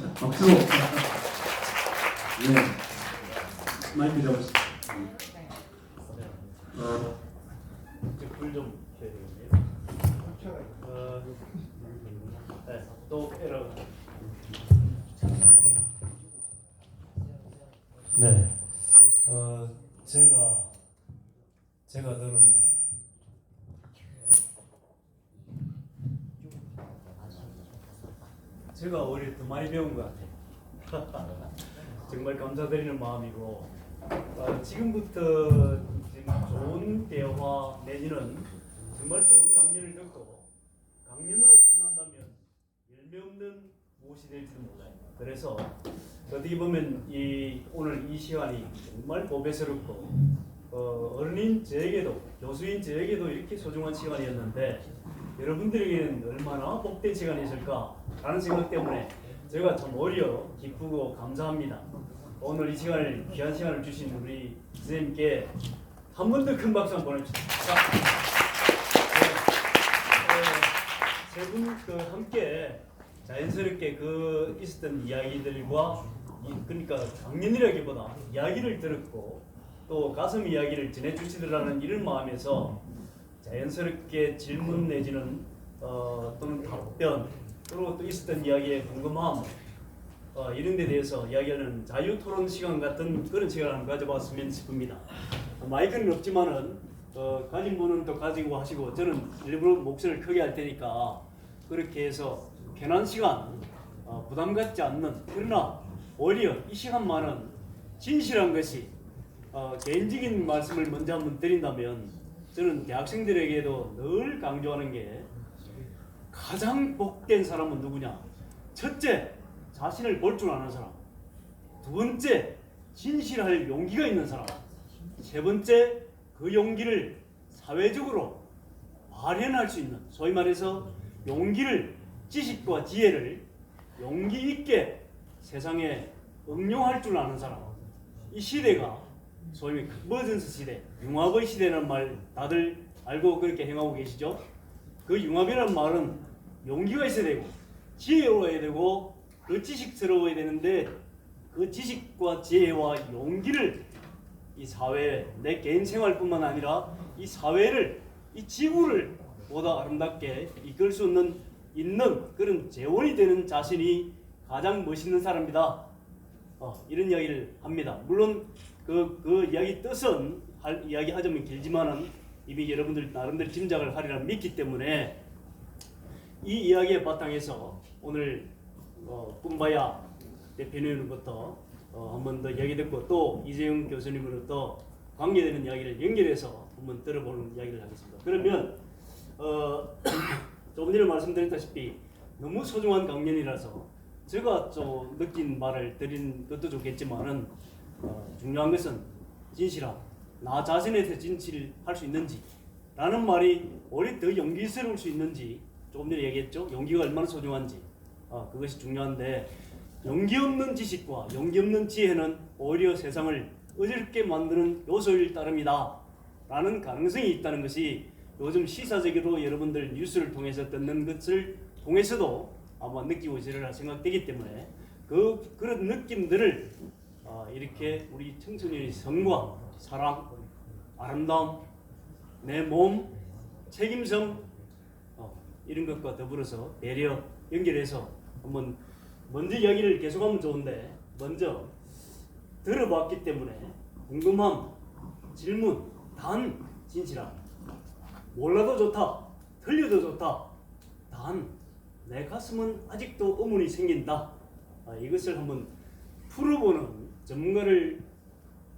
박수. 네. 마이크 잡으시죠. 불좀 켜야 되겠네요. 네, 또 에러. 네, 제가 들어도 제가 오히려 더 많이 배운 것 같아요. 정말 감사드리는 마음이고 지금부터 좋은 대화 내지는 정말 좋은 강연을 듣고 강연으로 끝난다면 열매 없는 무엇이 될지도 몰라요. 그래서 어떻게 보면 오늘 이 시간이 정말 보배스럽고 어른인 저에게도 교수인 저에게도 이렇게 소중한 시간이었는데 여러분들에게는 얼마나 복된 시간이었을까라는 생각 때문에 제가 참 어려 기쁘고 감사합니다. 오늘 이 시간을 귀한 시간을 주신 우리 선생님께 한 번 더 큰 박수 한번 보내주십시오. 세 분 함께 자연스럽게 있었던 이야기들과 그러니까 강연이라기보다 이야기를 들었고 또 가슴 이야기를 전해주시더라는 이런 마음에서 자연스럽게 질문 내지는 또는 답변 그리고 또 있었던 이야기의 궁금함 이런 데 대해서 이야기하는 자유토론 시간 같은 그런 시간을 한번 가져봤으면 싶습니다. 마이크는 없지만은 가진 분은 또 가지고 하시고 저는 일부러 목소리를 크게 할 테니까 그렇게 해서 편한 시간 부담 갖지 않는 그러나 오히려 이 시간만은 진실한 것이 개인적인 말씀을 먼저 한번 드린다면 저는 대학생들에게도 늘 강조하는 게 가장 복된 사람은 누구냐? 첫째, 자신을 볼 줄 아는 사람. 두 번째, 진실할 용기가 있는 사람. 세 번째, 그 용기를 사회적으로 발현할 수 있는, 소위 말해서 용기를, 지식과 지혜를 용기 있게 세상에 응용할 줄 아는 사람. 이 시대가 소위 컨버전스 시대, 융합의 시대라는 말 다들 알고 그렇게 행하고 계시죠? 그 융합이라는 말은 용기가 있어야 되고 지혜로워야 되고 그 지식스러워야 되는데 그 지식과 지혜와 용기를 이 사회, 내 개인 생활뿐만 아니라 이 사회를, 이 지구를 보다 아름답게 이끌 수 있는 그런 재원이 되는 자신이 가장 멋있는 사람이다. 이런 이야기를 합니다. 물론 그 이야기 뜻은 이야기 하자면 길지만은 이미 여러분들 나름대로 짐작을 하리라 믿기 때문에 이 이야기의 바탕에서 오늘 꿈바야 대표님으로부터 한 번 더 이야기 듣고 또 이재용 교수님으로부터 관계되는 이야기를 연결해서 한번 들어보는 이야기를 하겠습니다. 그러면 조금 전에 말씀드렸다시피 너무 소중한 강연이라서 제가 좀 느낀 말을 드린 것도 좋겠지만은 중요한 것은 진실함, 나 자신에 대해 진실할 수 있는지 라는 말이 오히려 더 용기스러울 수 있는지 조금 전에 얘기했죠. 용기가 얼마나 소중한지 그것이 중요한데 용기 없는 지식과 용기 없는 지혜는 오히려 세상을 어지럽게 만드는 요소일 따름이다 라는 가능성이 있다는 것이 요즘 시사적으로 여러분들 뉴스를 통해서 듣는 것을 통해서도 아마 느끼고 있으리라 생각되기 때문에 그런 느낌들을 이렇게 우리 청소년의 성과, 사랑, 아름다움, 내 몸, 책임성 이런 것과 더불어서 배려 연결해서 한번 먼저 이야기를 계속하면 좋은데 먼저 들어봤기 때문에 궁금함, 질문, 단 진실함 몰라도 좋다, 틀려도 좋다, 단 내 가슴은 아직도 의문이 생긴다. 이것을 한번 풀어보는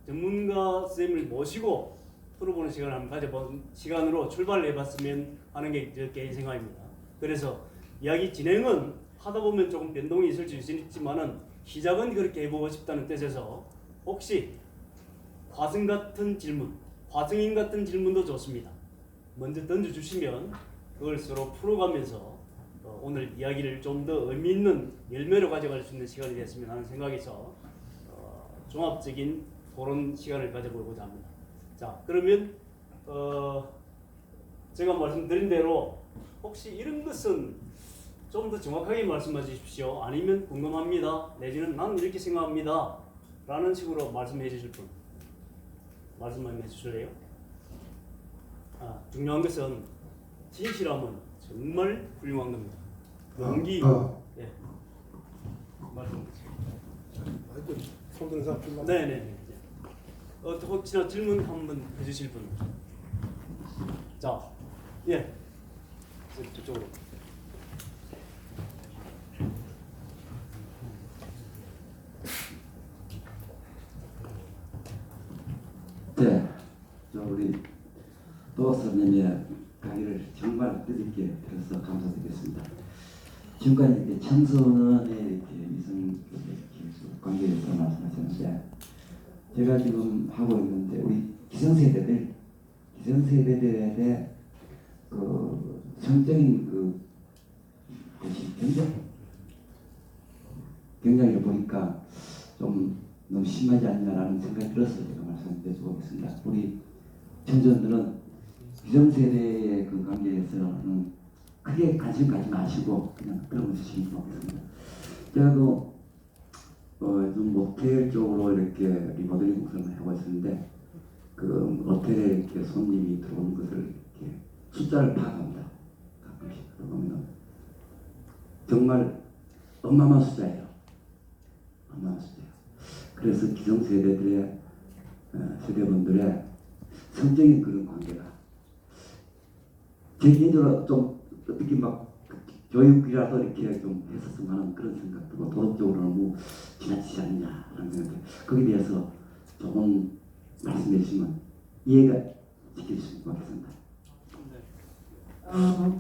전문가 쌤을 모시고 풀어보는 시간을 한번 가져본 시간으로 출발을 해봤으면 하는 게 제 개인 생각입니다. 그래서 이야기 진행은 하다 보면 조금 변동이 있을 수 있지만은 시작은 그렇게 해보고 싶다는 뜻에서 혹시 화승 같은 질문, 화승인 같은 질문도 좋습니다. 먼저 던져주시면 그걸 서로 풀어가면서 오늘 이야기를 좀 더 의미 있는 열매로 가져갈 수 있는 시간이 됐으면 하는 생각에서 종합적인 그런 시간을 가져보고자 합니다. 자, 그러면 제가 말씀드린 대로 혹시 이런 것은 좀 더 정확하게 말씀해 주십시오. 아니면 궁금합니다. 내지는 난 이렇게 생각합니다. 라는 식으로 말씀해 주실 분. 말씀해 주실래요? 중요한 것은 진실함은 정말 훌륭한 겁니다. 용기. 예. 말씀해 주세요. 손드는 사람 좀 네네. 혹시나 질문 한번 해주실 분. 자, 예. 저쪽으로. 네, 우리 도사님의 강의를 정말 뜻있게 들어서 감사드리겠습니다. 지금까지 이렇게 청소년의 이렇게 이성 관계에서 말씀하셨는데, 제가 지금 하고 있는데 우리 기성세대들의 그 성적인 것이 경쟁을 보니까 좀 너무 심하지 않냐라는 생각이 들어서 제가 말씀드리고 있습니다. 우리 청소년들은 기성세대의 그 관계에서는 크게 관심 갖지 마시고 그냥 들어보시면 좋겠습니다. 제가 좀 모텔 쪽으로 이렇게 리모델링 공사를 하고 있었는데 그 모텔에 이렇게 손님이 들어오는 것을 이렇게 숫자를 파악합니다. 가끔씩 보면 정말 어마어마한 숫자예요. 어마어마한 숫자예요. 그래서 기성세대들의 세대분들의 성적인 그런 관계가 제 개인적으로 좀 어떻게 막 교육이라도 이렇게 좀 했었으면 하는 그런 생각도 도덕적으로 너무 지나치지 않냐라는 생각. 거기에 대해서 조금 말씀해 주시면 이해가 시켜주시면 고맙겠습니다.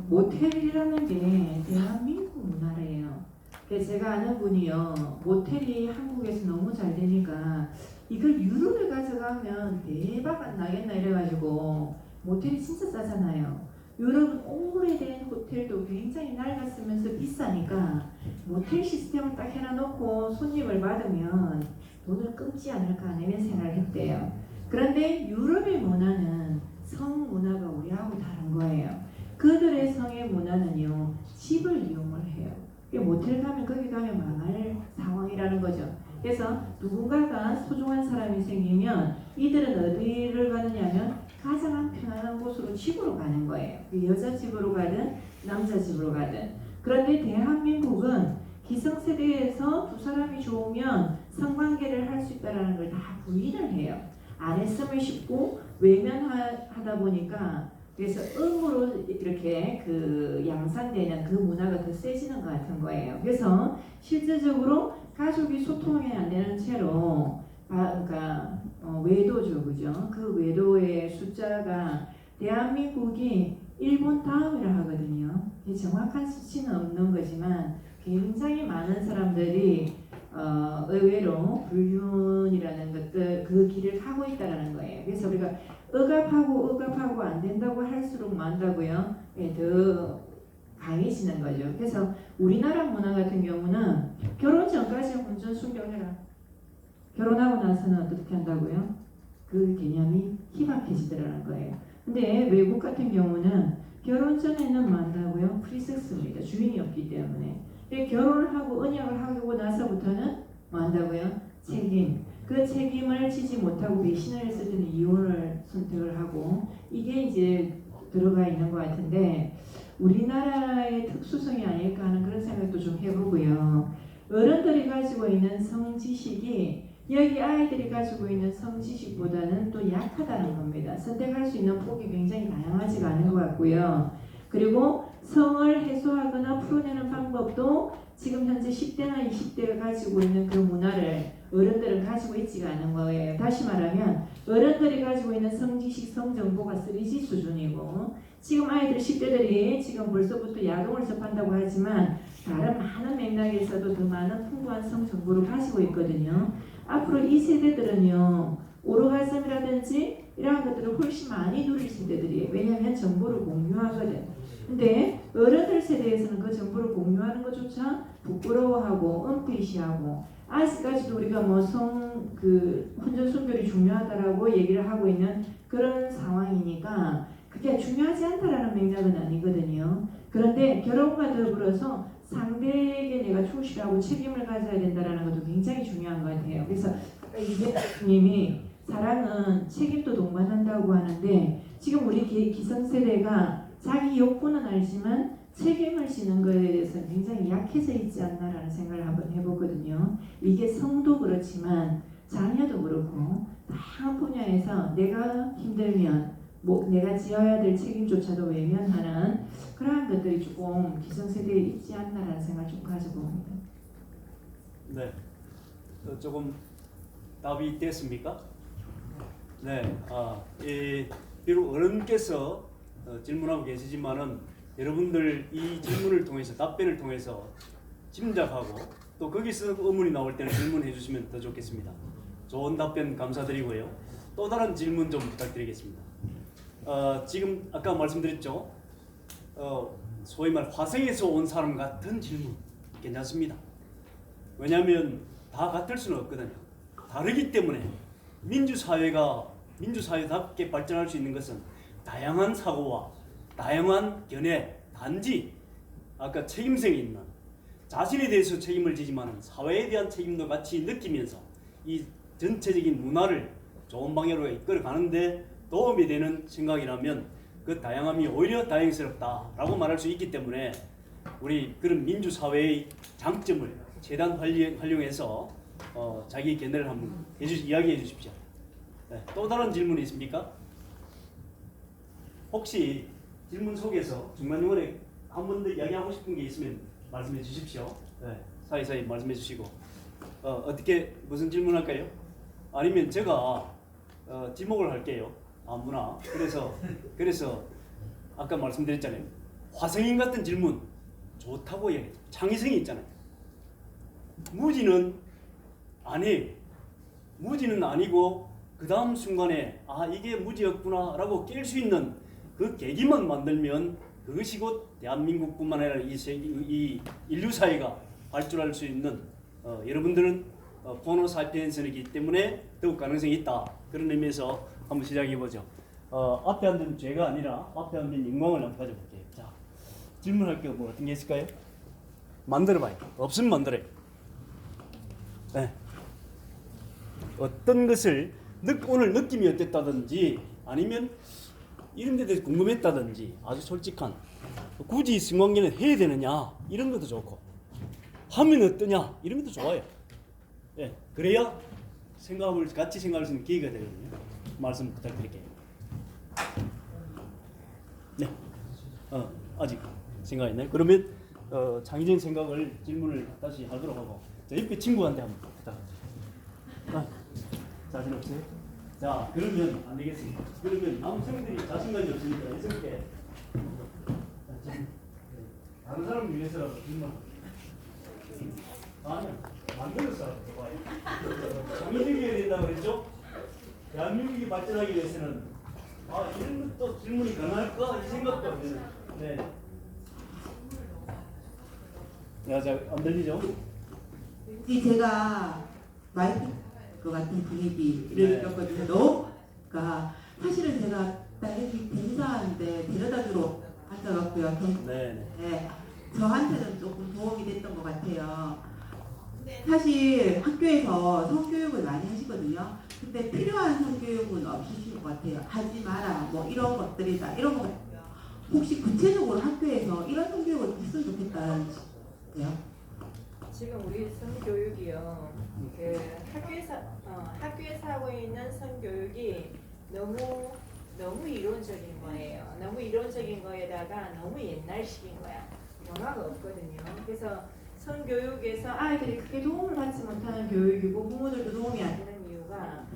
모텔이라는 게 대한민국 문화래요. 제가 아는 분이요, 모텔이 한국에서 너무 잘 되니까 이걸 유럽에 가져가면 대박 나겠나 이래가지고 모텔이 진짜 싸잖아요. 유럽은 오래된 호텔도 굉장히 낡았으면서 비싸니까 모텔 시스템을 딱 해놔놓고 손님을 받으면 돈을 끊지 않을까 이런 생각을 했대요. 그런데 유럽의 문화는 성 문화가 우리하고 다른 거예요. 그들의 성의 문화는요, 집을 이용을 해요. 모텔 가면 거기 가면 망할 상황이라는 거죠. 그래서 누군가가 소중한 사람이 생기면 이들은 어디를 가느냐면 가장 편안한 곳으로 집으로 가는 거예요. 여자 집으로 가든 남자 집으로 가든. 그런데 대한민국은 기성세대에서 두 사람이 좋으면 성관계를 할 수 있다는 걸 다 부인을 해요. 안 했으면 쉽고 외면하다 보니까 그래서 음으로 이렇게 그 양산되는 그 문화가 더 세지는 것 같은 거예요. 그래서 실질적으로 가족이 소통이 안 되는 채로 그러니까 외도죠, 그죠? 그 외도의 숫자가 대한민국이 일본 다음이라 하거든요. 정확한 수치는 없는 거지만 굉장히 많은 사람들이 의외로 불륜이라는 것들 그 길을 가고 있다는 거예요. 그래서 우리가 억압하고 안 된다고 할수록 많다고요. 예, 더 강해지는 거죠. 그래서 우리나라 문화 같은 경우는 결혼 전까지 혼전 순결해라. 결혼하고 나서는 어떻게 한다고요? 그 개념이 희박해지더라는 거예요. 근데 외국 같은 경우는 결혼 전에는 뭐 한다고요? 프리섹스입니다. 주인이 없기 때문에. 결혼을 하고 언약을 하고 나서부터는 뭐 한다고요? 책임. 그 책임을 지지 못하고 배신을 했을 때는 이혼을 선택을 하고 이게 이제 들어가 있는 것 같은데 우리나라의 특수성이 아닐까 하는 그런 생각도 좀 해보고요. 어른들이 가지고 있는 성지식이 여기 아이들이 가지고 있는 성지식보다는 또 약하다는 겁니다. 선택할 수 있는 폭이 굉장히 다양하지가 않은 것 같고요. 그리고 성을 해소하거나 풀어내는 방법도 지금 현재 10대나 20대가 가지고 있는 그 문화를 어른들은 가지고 있지가 않은 거예요. 다시 말하면 어른들이 가지고 있는 성지식, 성정보가 3G 수준이고 지금 아이들 10대들이 지금 벌써부터 야동을 접한다고 하지만 다른 많은 맥락에서도 더 많은 풍부한 성정보를 가지고 있거든요. 앞으로 이 세대들은요. 오르가즘이라든지 이런 것들을 훨씬 많이 누릴 세대들이에요. 왜냐하면 정보를 공유하거든. 근데 어른들 세대에서는 그 정보를 공유하는 것조차 부끄러워하고 은폐시하고 아직까지도 우리가 뭐 혼전 순결이 중요하다라고 얘기를 하고 있는 그런 상황이니까 그게 중요하지 않다라는 맥락은 아니거든요. 그런데 결혼과 더불어서 상대에게 내가 충실하고 책임을 가져야 된다는 것도 굉장히 중요한 것 같아요. 그래서 아까 이재님이 사랑은 책임도 동반한다고 하는데 지금 우리 기성세대가 자기 욕구는 알지만 책임을 지는 것에 대해서 굉장히 약해져 있지 않나라는 생각을 한번 해보거든요. 이게 성도 그렇지만 자녀도 그렇고 다양한 분야에서 내가 힘들면 뭐 내가 지어야 될 책임조차도 외면하는 그러한 것들이 조금 기성세대에 있지 않나라는 생각을 좀 가져봅니다. 네, 조금 답이 됐습니까? 네, 비록 어른께서 질문하고 계시지만은 여러분들 이 질문을 통해서 답변을 통해서 짐작하고 또 거기서 의문이 나올 때는 질문해 주시면 더 좋겠습니다. 좋은 답변 감사드리고요. 또 다른 질문 좀 부탁드리겠습니다. 지금 아까 말씀드렸죠. 소위 말 화성에서 온 사람 같은 질문 괜찮습니다. 왜냐하면 다 같을 수는 없거든요. 다르기 때문에 민주사회답게 발전할 수 있는 것은 다양한 사고와 다양한 견해, 단지 아까 책임성이 있는 자신에 대해서 책임을 지지만 사회에 대한 책임도 같이 느끼면서 이 전체적인 문화를 좋은 방향으로 이끌어 가는데 도움이 되는 생각이라면 그 다양함이 오히려 다행스럽다라고 말할 수 있기 때문에 우리 그런 민주사회의 장점을 최대한 활용해서 자기 견해를 한번 이야기해 주십시오. 네, 또 다른 질문이 있습니까? 혹시 질문 속에서 중간중간에 한 번 더 이야기하고 싶은 게 있으면 말씀해 주십시오. 네, 사이사이 말씀해 주시고 어떻게 무슨 질문할까요? 아니면 제가 지목을 할게요. 아무나. 그래서 아까 말씀드렸잖아요. 화성인 같은 질문 좋다고 이야기했죠. 창의성이 있잖아요. 무지는 아니에요. 무지는 아니고 그 다음 순간에 이게 무지였구나 라고 깰 수 있는 그 계기만 만들면 그것이 곧 대한민국뿐만 아니라 이 인류 사회가 발전할 수 있는 여러분들은 호모 사피엔스이기 때문에 더욱 가능성이 있다. 그런 의미에서 한번 시작해보죠. 앞에 앉은 죄가 아니라 앞에 앉은 영광을 한번 가져볼게요. 자, 질문할 게 뭐 어떤 게 있을까요? 만들어봐요. 없으면 만들어요. 네. 어떤 것을 오늘 느낌이 어땠다든지 아니면 이런 데 대해서 궁금했다든지 아주 솔직한 굳이 승관계는 해야 되느냐 이런 것도 좋고 하면 어떠냐 이런 것도 좋아요. 네. 그래야 같이 생각할 수 있는 기회가 되거든요. 말씀 부탁드릴게요. 네. 아직 생각 있나요? 그러면 창의적인 생각을 질문을 다시 하도록 하고 자, 옆에 친구한테 한번 부탁드립니다. 자신 없어요? 자, 그러면 안 되겠습니다. 그러면 남성들이 자신감이 없으니까 이성께 다른 사람을 위해서라도 질문. 아니야, 만들었어. 창의적이어야 된다고 그랬죠? 대한민국이 발전하기 위해서는 이런 것도 질문이 가능할까? 이 생각도 안 드는. 네. 자, 안 들리죠? 제가 마이크 같은 분위기를 느꼈거든요. 그러니까 사실은 제가 딸내미 대사하는데 데려다주러 갔다갔고요. 네, 저한테는 조금 도움이 됐던 것 같아요. 사실 학교에서 성교육을 많이 하시거든요. 근데 필요한 성교육은 없으신 것 같아요. 하지 마라, 뭐 이런 것들이다, 이런 것 같아요. 혹시 구체적으로 학교에서 이런 성교육을 했으면 좋겠다는 거요? 지금 우리 성교육이요. 그 학교에서 하고 있는 성교육이 너무 이론적인 거예요. 너무 이론적인 거에다가 너무 옛날식인 거야. 변화가 없거든요. 그래서 성교육에서 아이들이 크게 도움을 받지 못하는 교육이고 부모들도 도움이 안 되는 이유가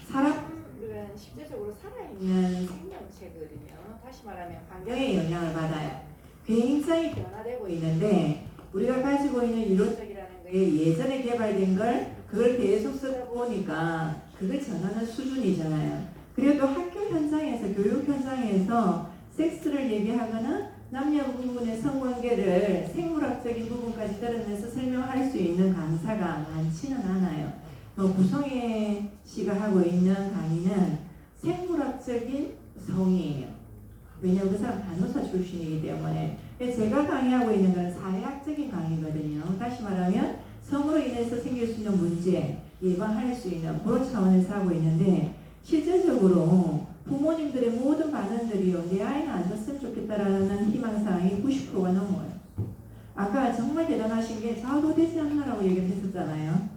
사람들은 실제적으로 살아있는 생명체거든요. 다시 말하면 환경의 영향을 받아요. 굉장히 변화되고 있는데 우리가 가지고 있는 이론적이라는 게 예전에 개발된 걸 그걸 계속 쓰다 보니까 그걸 전하는 수준이잖아요. 그래도 학교 현장에서 교육 현장에서 섹스를 얘기하거나 남녀 부분의 성관계를 생물학적인 부분까지 드러내서 설명할 수 있는 강사가 많지는 않아요. 구성애 씨가 하고 있는 강의는 생물학적인 성이에요. 왜냐하면 그 사람 간호사 출신이기 때문에 그래서 제가 강의하고 있는 건 사회학적인 강의거든요. 다시 말하면 성으로 인해서 생길 수 있는 문제 예방할 수 있는 그런 차원에서 하고 있는데 실질적으로 부모님들의 모든 반응들이요. 내 아이는 안 줬으면 좋겠다라는 희망사항이 90%가 넘어요. 아까 정말 대단하신 게 좌우도 되지 않나라고 얘기를 했었잖아요.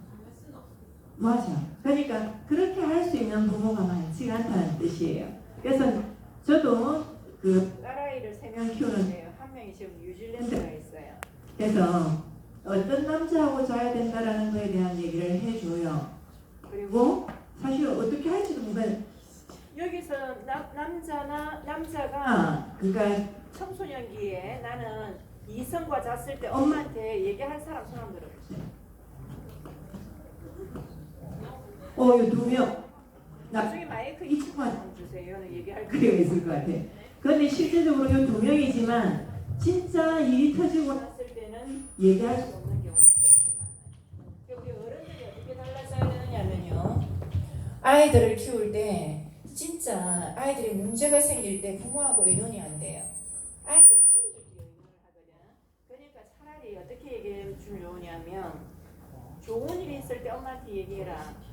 맞아. 그러니까 그렇게 할 수 있는 부모가 많지 않다는 뜻이에요. 그래서 저도 그 딸아이를 3명 키우는데요. 한 명이 지금 뉴질랜드가 있어요. 그래서 어떤 남자하고 자야 된다라는 거에 대한 얘기를 해줘요. 그리고 사실 어떻게 할지도 몰라요. 여기서 남자가 그러니까 청소년기에 나는 이성과 잤을 때 엄마한테 얘기할 사람 손 한번 들어보세요. 이 2명 나중에 마이크 이 친구한테 좀 주세요. 얘기할 그리고 있을 것 같아. 그런데 실제적으로 이 2명이지만 진짜 일이 터지고 났을 때는 얘기할 수 없는 경우가 훨씬 많아요. 우리 어른들이 어떻게 달라져야 되느냐면요. 아이들을 키울 때 진짜 아이들이 문제가 생길 때 부모하고 의논이 안 돼요. 아이들 친구들끼리 의논을 하거든. 그러니까 차라리 어떻게 얘기해 주면 좋으냐면 좋은 일이 있을 때 엄마한테 얘기해라.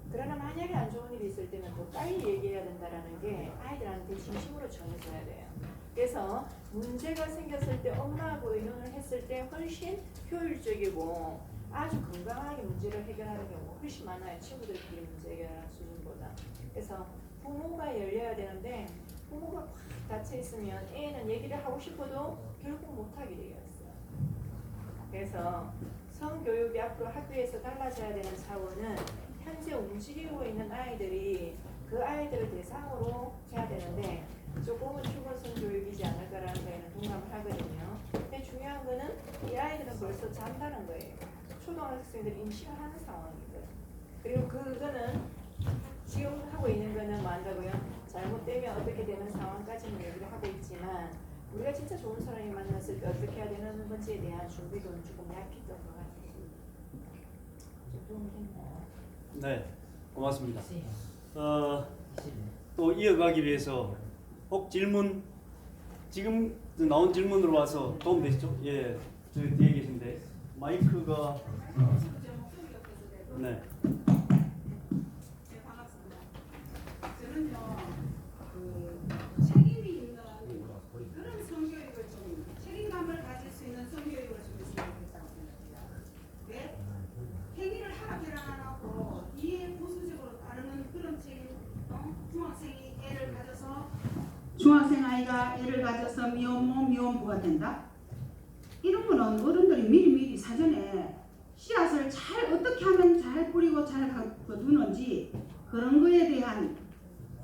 그러나 만약에 안 좋은 일이 있을 때는 더 빨리 얘기해야 된다는 게 아이들한테 진심으로 전해줘야 돼요. 그래서 문제가 생겼을 때 엄마하고 의논을 했을 때 훨씬 효율적이고 아주 건강하게 문제를 해결하는 경우가 훨씬 많아요. 친구들끼리 문제 해결하는 수준보다. 그래서 부모가 열려야 되는데 부모가 꽉 닫혀 있으면 애는 얘기를 하고 싶어도 결국 못하게 되어 있어요. 그래서 성교육이 앞으로 학교에서 달라져야 되는 차원은 현재 움직이고 있는 아이들이 그 아이들을 대상으로 해야 되는데 조금은 추가성 교육이지 않을까라는 거에는 동감을 하거든요. 근데 중요한 거는 이 아이들은 벌써 잔다는 거예요. 초등학생들이 임시를 하는 상황이거든요. 그리고 그거는 지금 하고 있는 거는 뭐 한다고요? 잘못되면 어떻게 되는 상황까지는 얘기를 하고 있지만 우리가 진짜 좋은 사람이 만났을 때 어떻게 해야 되는 건지에 대한 준비도 조금 약했던 것 같아요. 좀 도움이 됐나요? 네, 고맙습니다. 또 이어가기 위해서 혹 질문 지금 나온 질문으로 와서 도움 되시죠? 예, 저기 뒤에 계신데 마이크가 네. 반갑습니다. 저는요 책임이 있는 그런 성교육을 좀 책임감을 가질 수 있는 성교육을 좀 했으면 좋겠다고 생각해요. 왜 행위를 하락을 안 하고 이에 보수적으로 따르는 그런 책임, 중학생 아이가 애를 가져서 미혼모 미혼부가 된다. 이런 거는 어른들이 미리미리 사전에 씨앗을 잘 어떻게 하면 잘 뿌리고 잘 거두는지 그런 거에 대한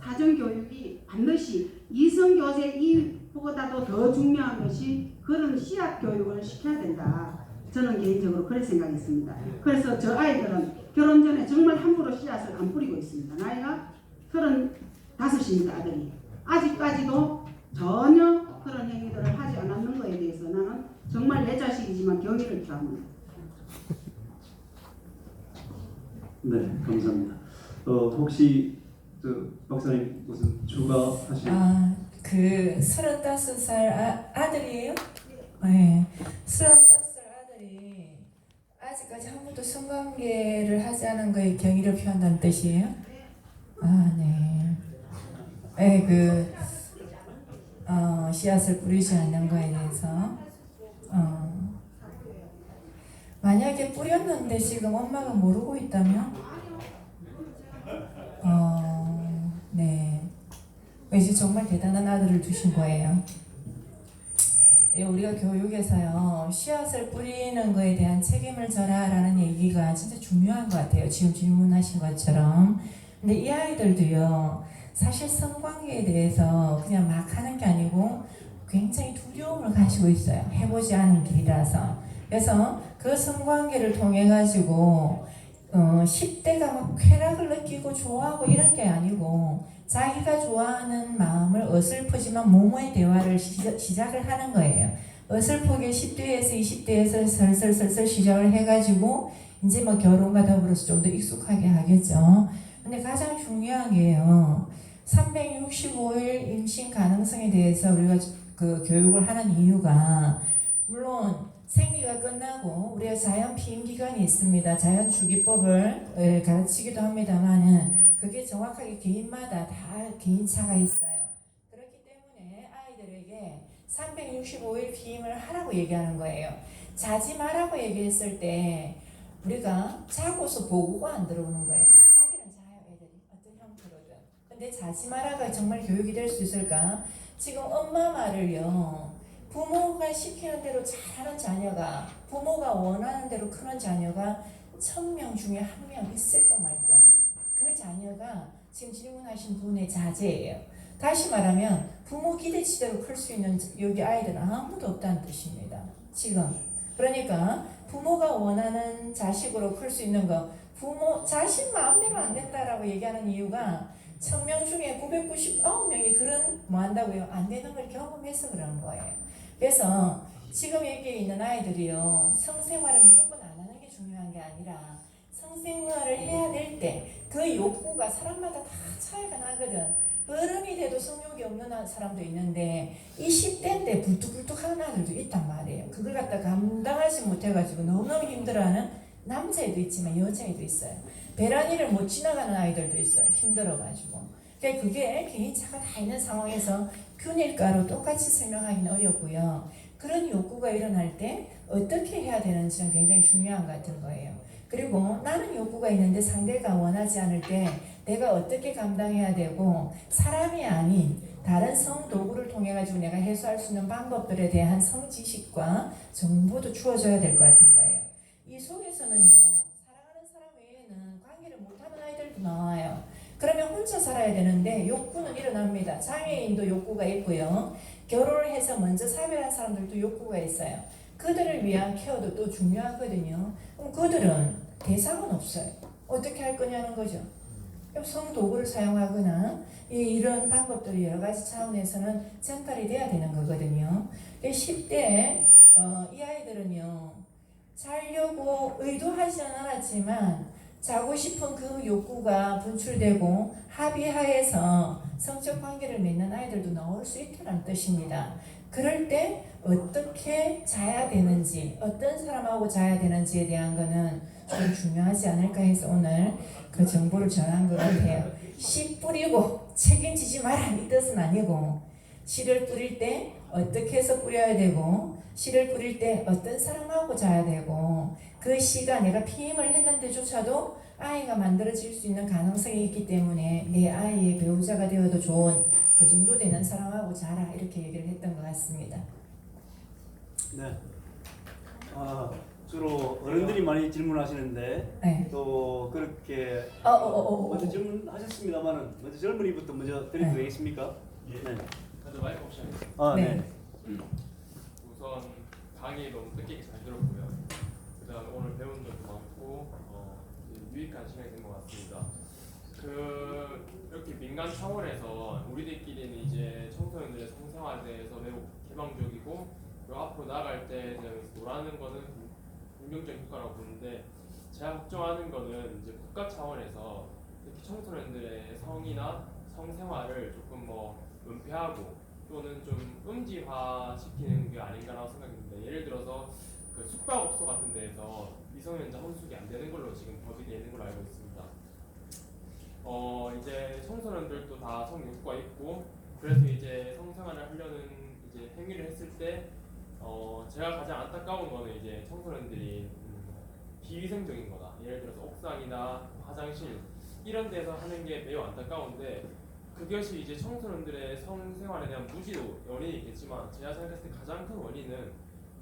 사전 교육이 반드시 이성 교재 이보다도 더 중요한 것이 그런 씨앗 교육을 시켜야 된다. 저는 개인적으로 그렇게 생각했습니다. 그래서 저 아이들은 결혼 전에 정말 함부로 씨앗을 안 뿌리고 있습니다. 나이가 35입니다. 아들이. 아직까지도 전혀 그런 행위들을 하지 않았는 것에 대해서 나는 정말 내 자식이지만 경의를 표합니다. 네, 감사합니다. 혹시 박사님 무슨 추가하실? 그 35살 아들이에요? 네. 35살 아들이 아직까지 한 번도 성관계를 하지 않은 거에 경의를 표한다는 뜻이에요? 네. 네, 씨앗을 뿌리지 않는 거에 대해서. 만약에 뿌렸는데 지금 엄마가 모르고 있다면? 네. 이제 정말 대단한 아들을 두신 거예요. 우리가 교육에서요, 씨앗을 뿌리는 거에 대한 책임을 져라 라는 얘기가 진짜 중요한 것 같아요. 지금 질문하신 것처럼. 근데 이 아이들도요, 사실 성관계에 대해서 그냥 막 하는 게 아니고 굉장히 두려움을 가지고 있어요. 해보지 않은 길이라서. 그래서 그 성관계를 통해 가지고 10대가 막 쾌락을 느끼고 좋아하고 이런 게 아니고 자기가 좋아하는 마음을 어설프지만 모모의 대화를 시작을 하는 거예요. 어설프게 10대에서 20대에서 설설설설 시작을 해가지고 이제 뭐 결혼과 더불어서 좀 더 익숙하게 하겠죠. 근데 가장 중요한 게요. 365일 임신 가능성에 대해서 우리가 그 교육을 하는 이유가 물론 생리가 끝나고 우리가 자연 피임 기간이 있습니다. 자연 주기법을 가르치기도 합니다만은 그게 정확하게 개인마다 다 개인차가 있어요. 그렇기 때문에 아이들에게 365일 피임을 하라고 얘기하는 거예요. 자지 말라고 얘기했을 때 우리가 자고서 보고가 안 들어오는 거예요. 자기는 자요, 애들이 어떤 형태로든. 근데 자지 마라가 정말 교육이 될 수 있을까? 지금 엄마 말을요, 부모가 시키는 대로 잘하는 자녀가, 부모가 원하는 대로 크는 자녀가 1000명 중에 1명 있을 동 말동. 그 자녀가 지금 질문하신 분의 자제예요. 다시 말하면 부모 기대치대로 클 수 있는 여기 아이들은 아무도 없다는 뜻입니다. 지금. 그러니까 부모가 원하는 자식으로 클 수 있는 거, 부모 자식 마음대로 안 된다라고 얘기하는 이유가 1000명 중에 999명이 그런 뭐 한다고요? 안 되는 걸 경험해서 그런 거예요. 그래서 지금 여기에 있는 아이들이요, 성생활을 무조건 안 하는 게 중요한 게 아니라 성생활을 해야 될 때 그 욕구가 사람마다 다 차이가 나거든. 어른이 돼도 성욕이 없는 사람도 있는데 20대인데 불뚝불뚝하는 아들도 있단 말이에요. 그걸 갖다 감당하지 못해가지고 너무너무 힘들어하는 남자애도 있지만 여자애도 있어요. 베란이를 못 지나가는 아이들도 있어요. 힘들어가지고. 그러니까 그게 개인차가 다 있는 상황에서 균일가로 똑같이 설명하기는 어렵고요. 그런 욕구가 일어날 때 어떻게 해야 되는지는 굉장히 중요한 것 같은 거예요. 그리고 나는 욕구가 있는데 상대가 원하지 않을 때 내가 어떻게 감당해야 되고, 사람이 아닌 다른 성도구를 통해 가지고 내가 해소할 수 있는 방법들에 대한 성지식과 정보도 주어져야 될 것 같은 거예요. 이 속에서는요, 사랑하는 사람 외에는 관계를 못하는 아이들도 나와요. 그러면 혼자 살아야 되는데 욕구는 일어납니다. 장애인도 욕구가 있고요. 결혼을 해서 먼저 사별한 사람들도 욕구가 있어요. 그들을 위한 케어도 또 중요하거든요. 그럼 그들은 대상은 없어요. 어떻게 할 거냐는 거죠. 성도구를 사용하거나 이런 방법들이 여러 가지 차원에서는 전달이 돼야 되는 거거든요. 10대 이 아이들은요, 자려고 의도하지는 않았지만 자고 싶은 그 욕구가 분출되고 합의하에서 성적 관계를 맺는 아이들도 나올 수 있다는 뜻입니다. 그럴 때 어떻게 자야 되는지, 어떤 사람하고 자야 되는지에 대한 거는 좀 중요하지 않을까 해서 오늘 그 정보를 전한 것 같아요. 씨 뿌리고 책임지지 마라 이 뜻은 아니고, 씨를 뿌릴 때 어떻게 해서 뿌려야 되고, 씨를 뿌릴 때 어떤 사람하고 자야 되고, 그 씨가 내가 피임을 했는데조차도 아이가 만들어질 수 있는 가능성이 있기 때문에 내 아이의 배우자가 되어도 좋은 그 정도 되는 사람하고 자라, 이렇게 얘기를 했던 것 같습니다. 네. 주로 어른들이 많이 질문하시는데 네. 또 그렇게 먼저 질문하셨습니다만은 먼저 젊은이부터 먼저 드리도 네. 되겠습니까? 예. 네. 저도 마이크 옵션. 네. 우선 강의 너무 뜻깊게 잘 들었고요. 그다음 오늘 배운 점도 많고 유익한 시간이 된 것 같습니다. 이렇게 민간 차원에서 우리들끼리는 이제 청소년들의 성생활에 대해서 매우 개방적이고, 그리고 앞으로 나아갈 때 노라는 거는 긍정적인 효과라고 보는데, 제가 걱정하는 거는 이제 국가 차원에서 특히 청소년들의 성이나 성생활을 조금 은폐하고 또는 좀 음지화 시키는 게 아닌가라고 생각합니다. 예를 들어서 그 숙박업소 같은 데에서 미성년자 혼숙이 안 되는 걸로 지금 법이 되는 걸로 알고 있습니다. 이제 청소년들도 다 성욕구가 있고, 그래서 이제 성생활을 하려는 이제 행위를 했을 때 제가 가장 안타까운 거는 이제 청소년들이 비위생적인 거다. 예를 들어서 옥상이나 화장실 이런 데서 하는 게 매우 안타까운데, 그것이 이제 청소년들의 성생활에 대한 무지도 원인이 있겠지만, 제가 생각했을 때 가장 큰 원인은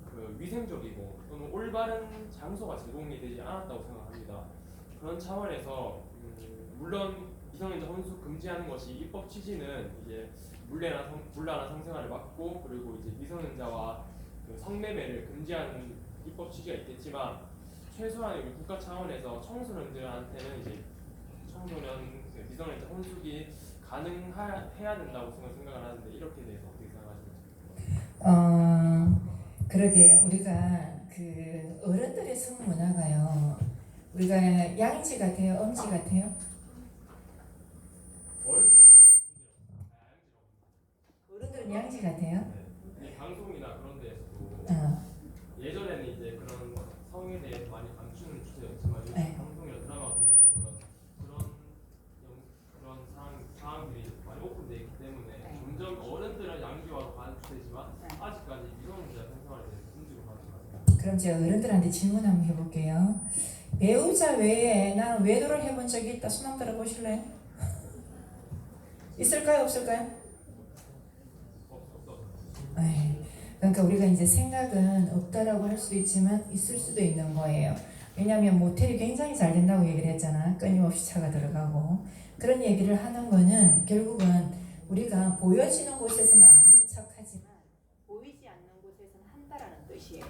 그 위생적이고 또는 올바른 장소가 제공이 되지 않았다고 생각합니다. 그런 차원에서 물론 미성년자 혼숙 금지하는 것이 입법 취지는 이제 불란한 성생활을 막고, 그리고 이제 미성년자와 그 성매매를 금지하는 입법 취지가 있겠지만, 최소한 우리 국가 차원에서 청소년들한테는 이제 미성년자 혼숙이 가능해야 된다고 생각을 하는데, 이렇게 대해서 어떻게 생각하십니까? 그러게 우리가 그 어른들의 성문화가요, 우리가 양지 같아요, 엄지 같아요? 어른들은 어른들은 양지 같아요? 예전에는 이제 그런 성에 대해 많이 감추는 추세였지만 요즘 네. 방송이나 드라마 같은 데 보면 그런 사항들이 많이 오픈되어 있기 때문에 점점 어른들은 양기화로 가는 추세지만 아직까지 미성년자 생성할 때 움직임을 가는 것 같아요. 그럼 제가 어른들한테 질문 한번 해볼게요. 배우자 외에 나는 외도를 해본 적이 있다. 손 한번 들어보실래요? 있을까요? 없을까요? 에이, 그러니까 우리가 이제 생각은 없다라고 할 수도 있지만 있을 수도 있는 거예요. 왜냐하면 모텔이 굉장히 잘 된다고 얘기를 했잖아. 끊임없이 차가 들어가고 그런 얘기를 하는 거는 결국은 우리가 보여지는 곳에서는 아닌 척하지만 보이지 않는 곳에서는 한다라는 뜻이에요.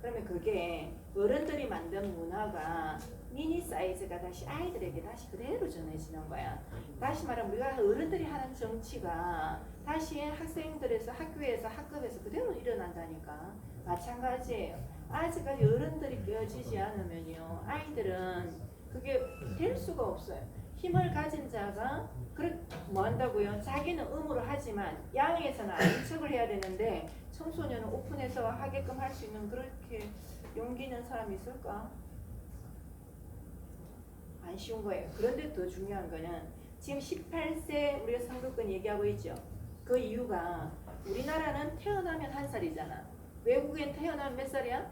그러면 그게 어른들이 만든 문화가 미니 사이즈가 다시 아이들에게 다시 그대로 전해지는 거야. 다시 말하면 우리가 어른들이 하는 정치가 다시 학생들에서 학교에서 학급에서 그대로 일어난다니까. 마찬가지예요. 아직까지 어른들이 깨어지지 않으면요, 아이들은 그게 될 수가 없어요. 힘을 가진 자가 뭐 한다고요? 자기는 의무로 하지만 양에서는 아닌 척을 해야 되는데 청소년은 오픈해서 하게끔 할 수 있는 그렇게 용기 있는 사람이 있을까? 안 쉬운 거예요. 그런데 더 중요한 거는 지금 18세 우리가 선거권 얘기하고 있죠. 그 이유가 우리나라는 태어나면 1살이잖아. 외국엔 태어나면 몇 살이야?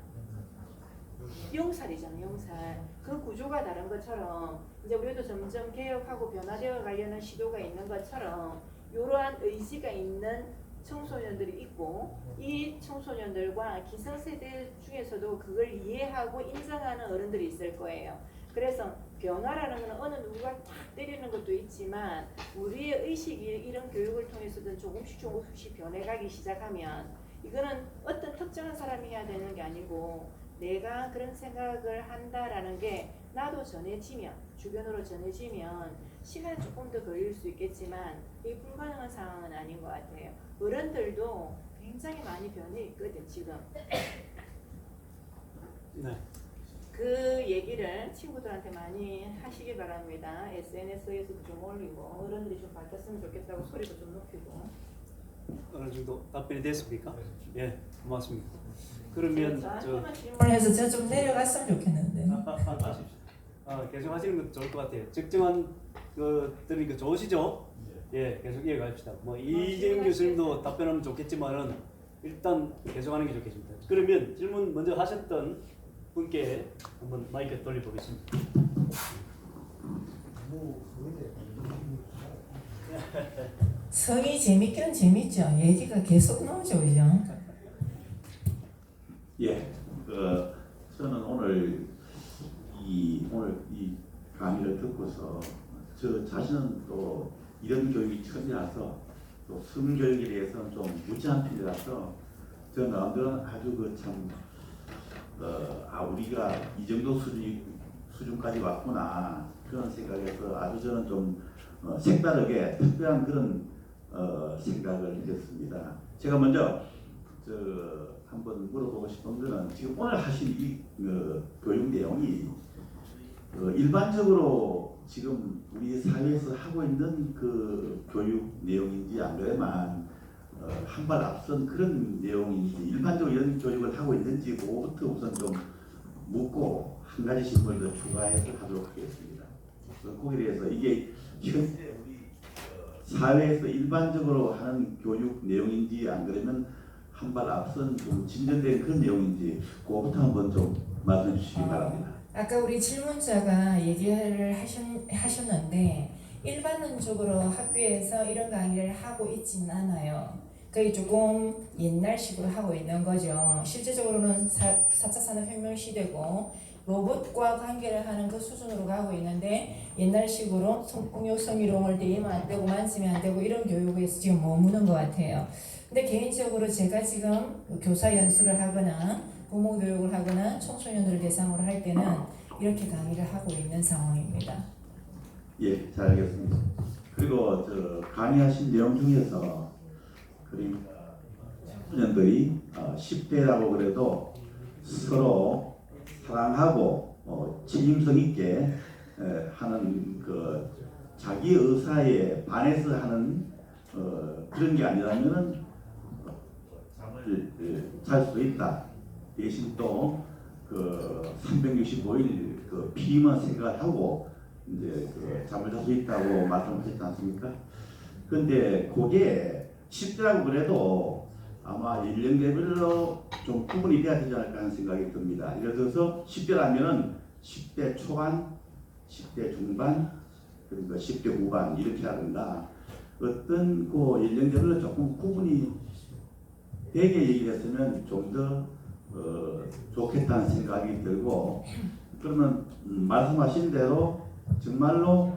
0살이잖아. 0살. 그 구조가 다른 것처럼 이제 우리도 점점 개혁하고 변화되어 가려는 시도가 있는 것처럼 이러한 의지가 있는 청소년들이 있고 이 청소년들과 기성세대 중에서도 그걸 이해하고 인정하는 어른들이 있을 거예요. 그래서 변화라는 것은 어느 누구가 탁 때리는 것도 있지만 우리의 의식이 이런 교육을 통해서든 조금씩 변해가기 시작하면 이거는 어떤 특정한 사람이 해야 되는 게 아니고 내가 그런 생각을 한다라는 게 나도 전해지면 주변으로 전해지면 시간이 조금 더 걸릴 수 있겠지만 이게 불가능한 상황은 아닌 것 같아요. 어른들도 굉장히 많이 변해 있거든 지금. 네. 그 얘기를 친구들한테 많이 하시기 바랍니다. SNS에서도 좀 올리고 어른들이 좀 바뀌었으면 좋겠다고 소리도 좀 높이고. 어느 정도 답변이 됐습니까? 예, 고맙습니다. 그러면 저한테만 질문. 그래서 저 좀 내려갔으면 좋겠는데. 계속 하시는 것도 좋을 것 같아요. 적정한 것들이 좋으시죠? 예, 계속 이어갑시다. 뭐 이재용 교수님도 답변하면 좋겠지만은 일단 계속하는 게 좋겠습니다. 그러면 질문 먼저 하셨던 분께 한번 마이크 돌려보겠습니다. 성이 재밌긴 재밌죠. 얘기가 계속 나오죠, 그죠? 예, 저는 오늘 이 강의를 듣고서 저 자신은 또 이런 교육이 처음이라서 또 성교육에 대해서는 좀 무지한 편이라서 저 나름대로 아주 우리가 이 정도 수준까지 왔구나 그런 생각에서 아주 저는 좀 색다르게 특별한 그런 생각을 했습니다. 제가 먼저 한번 물어보고 싶은 거는 지금 오늘 하신 이 교육 내용이 일반적으로 지금 우리 사회에서 하고 있는 그 교육 내용인지 안 그래만 한 발 앞선 그런 내용인지 일반적으로 이런 교육을 하고 있는지 그거부터 우선 좀 묻고 한 가지 질문을 더 추가해서 하도록 하겠습니다. 거기에 대해서 이게 현재 우리 사회에서 일반적으로 하는 교육 내용인지 안 그러면 한 발 앞선 좀 진전된 그런 내용인지 그거부터 한번 좀 말씀해 주시기 바랍니다. 아까 우리 질문자가 얘기를 하셨는데 일반론적으로 학교에서 이런 강의를 하고 있지는 않아요. 거의 조금 옛날식으로 하고 있는 거죠. 실제적으로는 4차 산업혁명 시대고 로봇과 관계를 하는 그 수준으로 가고 있는데 옛날식으로 성폭력, 성희롱을 대면 안 되고 만지면 안 되고 이런 교육에서 지금 머무는 것 같아요. 근데 개인적으로 제가 지금 교사 연수를 하거나 부모 교육을 하거나 청소년들을 대상으로 할 때는 이렇게 강의를 하고 있는 상황입니다. 예, 잘 알겠습니다. 그리고 강의하신 내용 중에서 그러니까 청소년들이 10대라고 그래도 서로 사랑하고 책임성 있게 하는 그 자기 의사에 반해서 하는 그런 게 아니라면은 잠을 잘 수도 있다. 대신 또 그 365일 그 피임을 생각하고 이제 그 잠을 잘 수 있다고 말씀하셨지 않습니까? 근데 그게 10대라고 그래도 아마 연령대별로 좀 구분이 돼야 되지 않을까 하는 생각이 듭니다. 예를 들어서 10대라면은 10대 초반, 10대 중반, 그리고 10대 후반 이렇게 하든가 어떤 그 연령대별로 조금 구분이 되게 얘기를 했으면 좀 더 좋겠다는 생각이 들고 그러면 말씀하신 대로 정말로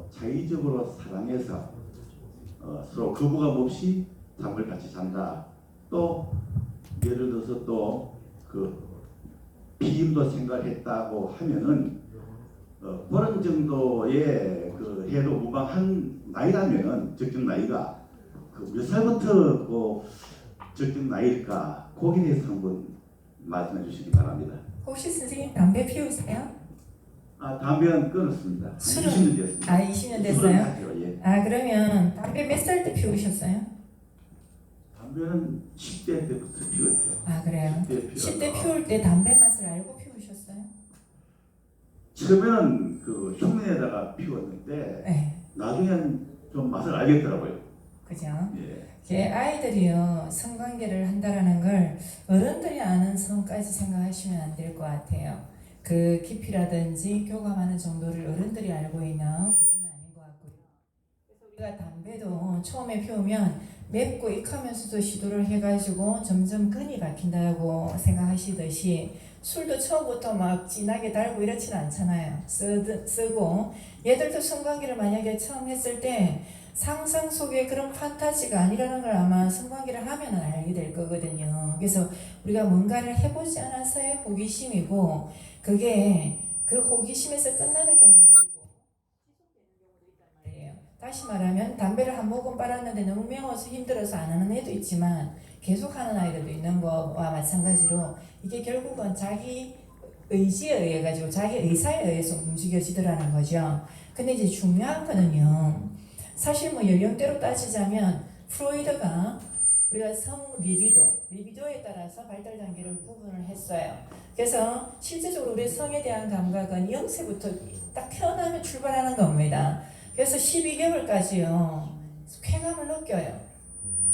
자의적으로 사랑해서 서로 거부감 없이 잠을 같이 잔다. 또 예를 들어서 또 그 피임도 생각했다고 하면은 그런 정도의 그 해도 무방한 나이라면은 적정 나이가 그 몇 살부터 그 적정 나이일까 거기에 대해서 한번 말씀해 주시기 바랍니다. 혹시 선생님 담배 피우세요? 아 담배는 끊었습니다. 한 술은? 20년 됐습니다. 아 20년 술은 됐어요? 하죠, 예. 아 그러면 담배 몇 살 때 피우셨어요? 담배는 10대 때부터 피웠죠. 아 그래요? 10대 피울 때 담배 맛을 알고 피우셨어요? 처음에는 그 흉내에다가 피웠는데 네, 나중엔 좀 맛을 알겠더라고요. 그죠? 예. 이게 아이들이요 성관계를 한다라는 걸 어른들이 아는 선까지 생각하시면 안 될 것 같아요. 그 깊이라든지 교감하는 정도를 어른들이 알고 있는 그건 아닌 것 같고요. 그래서 우리가 담배도 처음에 피우면 맵고 익하면서도 시도를 해가지고 점점 끈이 박힌다고 생각하시듯이 술도 처음부터 막 진하게 달고 이렇지는 않잖아요. 쓰고 얘들도 성관계를 만약에 처음 했을 때 상상 속의 그런 판타지가 아니라는 걸 아마 성관계를 하면 알게 될 거거든요. 그래서 우리가 뭔가를 해보지 않아서의 호기심이고 그게 그 호기심에서 끝나는 경우도 있고 지속되는 경우도 있단 말이에요. 다시 말하면 담배를 한 모금 빨았는데 너무 매워서 힘들어서 안 하는 애도 있지만 계속 하는 아이들도 있는 거와 마찬가지로 이게 결국은 자기 의지에 의해 가지고 자기 의사에 의해서 움직여지더라는 거죠. 근데 이제 중요한 거는요. 사실 뭐 연령대로 따지자면 프로이드가 우리가 성 리비도에 따라서 발달 단계를 구분을 했어요. 그래서 실제적으로 우리 성에 대한 감각은 0세부터 딱 태어나면 출발하는 겁니다. 그래서 12개월까지요 쾌감을 느껴요.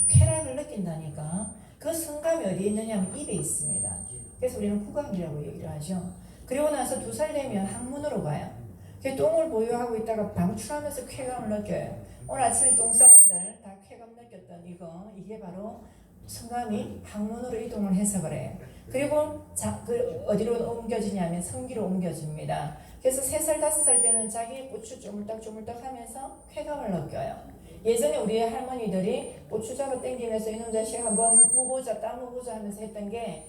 쾌락을 느낀다니까. 그 성감이 어디에 있느냐면 입에 있습니다. 그래서 우리는 후각이라고 얘기를 하죠. 그리고 나서 2살 되면 항문으로 가요. 똥을 보유하고 있다가 방출하면서 쾌감을 느껴요. 오늘 아침에 똥 싼 아들 다 쾌감 느꼈던 이게 바로 성감이 항문으로 이동을 해서 그래요. 그리고 어디로 옮겨지냐면 성기로 옮겨집니다. 그래서 3살, 5살 때는 자기 고추 쪼물딱쪼물딱 하면서 쾌감을 느껴요. 예전에 우리 할머니들이 고추 잡아 당기면서 이놈 자식 한번 무보자 땀 무보자 하면서 했던 게